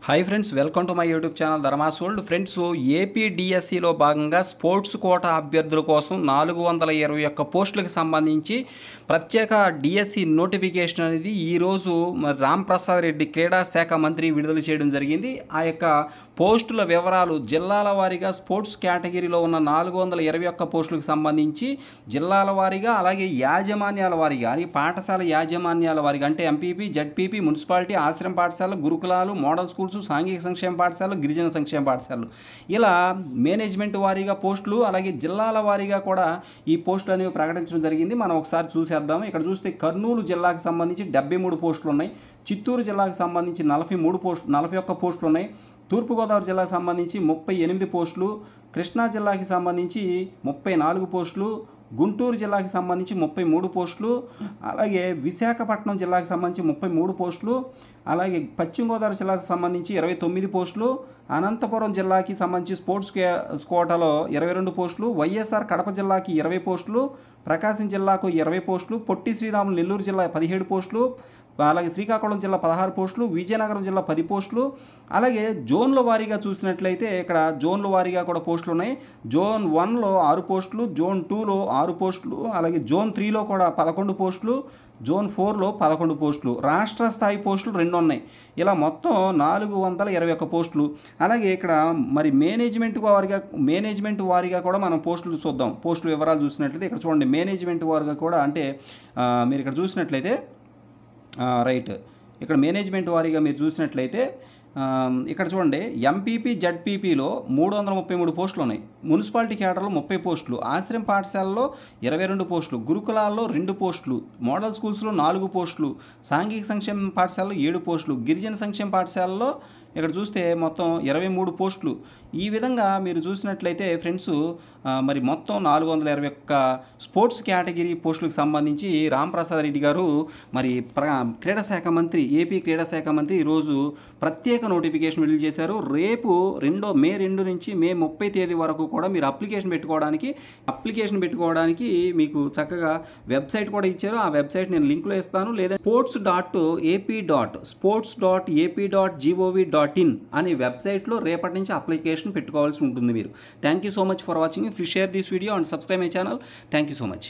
Hi friends, welcome to my YouTube channel Dharma's world. Friends, AP డిఎస్సిలో భాగంగా sports quota అభ్యర్థుల కోసం 421 పోస్టులకు సంబంధించి ప్రత్యేక డిఎస్సి నోటిఫికేషన్ అనేది ఈరోజు రాంప్రసాద్ రెడ్డి క్రీడా శాఖ మంత్రి విడుదల చేయడం జరిగింది. ఆ యొక్క పోస్టుల వివరాలు జిల్లాల వారీగా స్పోర్ట్స్ కేటగిరీలో ఉన్న 421 పోస్టులకు సంబంధించి జిల్లాల వారీగా, అలాగే యాజమాన్యాల వారీగా, అని పాఠశాల యాజమాన్యాల వారీగా అంటే ఎంపీపీ, జడ్పీపీ, మున్సిపాలిటీ, ఆశ్రమ పాఠశాల, గురుకులాలు, మోడల్ స్కూల్స్, సాంఘిక సంక్షేమ పాఠశాలలు, గిరిజన సంక్షేమ పాఠశాలలు, ఇలా మేనేజ్మెంట్ వారీగా పోస్టులు, అలాగే జిల్లాల వారీగా కూడా ఈ పోస్టులు అనేవి ప్రకటించడం జరిగింది. మనం ఒకసారి చూసేద్దాము. ఇక్కడ చూస్తే కర్నూలు జిల్లాకు సంబంధించి 73 పోస్టులు ఉన్నాయి. చిత్తూరు జిల్లాకు సంబంధించి 41 పోస్టులు ఉన్నాయి. తూర్పుగోదావరి జిల్లాకు సంబంధించి 38 పోస్టులు, కృష్ణా జిల్లాకి సంబంధించి 34 పోస్టులు, గుంటూరు జిల్లాకి సంబంధించి 33 పోస్టులు, అలాగే విశాఖపట్నం జిల్లాకి సంబంధించి 33 పోస్టులు, అలాగే పశ్చిమ గోదావరి జిల్లాకు సంబంధించి 29 పోస్టులు, అనంతపురం జిల్లాకి సంబంధించి స్పోర్ట్స్ కోటాలో 22 పోస్టులు, వైఎస్ఆర్ కడప జిల్లాకి 20 పోస్టులు, ప్రకాశం జిల్లాకు 20 పోస్టులు, పొట్టి శ్రీరాములు నెల్లూరు జిల్లా 17 పోస్టులు, అలాగే శ్రీకాకుళం జిల్లా 16 పోస్టులు, విజయనగరం జిల్లా 10 పోస్టులు, అలాగే జోన్ల వారీగా చూసినట్లయితే ఇక్కడ జోన్ల వారీగా కూడా పోస్టులు ఉన్నాయి. జోన్ 1లో 6 పోస్టులు, జోన్ 2లో 6 పోస్టులు, అలాగే జోన్ 3లో కూడా 11 పోస్టులు, జోన్ 4లో 11 పోస్టులు, రాష్ట్ర స్థాయి పోస్టులు 2 ఉన్నాయి. ఇలా మొత్తం 421 పోస్టులు. అలాగే ఇక్కడ మరి మేనేజ్మెంట్ వారీగా కూడా మనం పోస్టులు చూద్దాం. పోస్టుల వివరాలు చూసినట్లయితే ఇక్కడ చూడండి, మేనేజ్మెంట్ వారీగా కూడా అంటే మీరు ఇక్కడ చూసినట్లయితే రైట్, ఇక్కడ మేనేజ్మెంట్ వారీగా మీరు చూసినట్లయితే ఇక్కడ చూడండి, ఎంపీపీ, జడ్పీపీలో 333 పోస్టులు ఉన్నాయి. మున్సిపాలిటీ క్యాడర్లో 30 పోస్టులు, ఆశ్రమ పాఠశాలలో 22 పోస్టులు, గురుకులాల్లో 2 పోస్టులు, మోడల్ స్కూల్స్లో 4 పోస్టులు, సాంఘిక సంక్షేమ పాఠశాలలో 7 పోస్టులు, గిరిజన సంక్షేమ పాఠశాలలో ఇక్కడ చూస్తే మొత్తం 23 పోస్టులు. ఈ విధంగా మీరు చూసినట్లయితే ఫ్రెండ్స్, మరి మొత్తం 421 స్పోర్ట్స్ కేటగిరీ పోస్టులకు సంబంధించి రాంప్రసాద్ రెడ్డి గారు మరి క్రీడా శాఖ మంత్రి, ఏపీ క్రీడా శాఖ మంత్రి ఈరోజు ప్రత్యేక నోటిఫికేషన్ విడుదల చేశారు. రేపు మే 2 నుంచి మే 30 తేదీ వరకు కూడా మీరు అప్లికేషన్ పెట్టుకోవడానికి మీకు చక్కగా వెబ్సైట్ కూడా ఇచ్చారు. ఆ వెబ్సైట్ నేను లింక్లో ఇస్తాను, లేదా sports.ap.gov.in అనే వెబ్సైట్లో రేపటి నుంచి అప్లికేషన్ పెట్టుకోవాల్సి ఉంటుంది మీరు. Thank you so much for watching. If you share this video and subscribe my channel, thank you so much.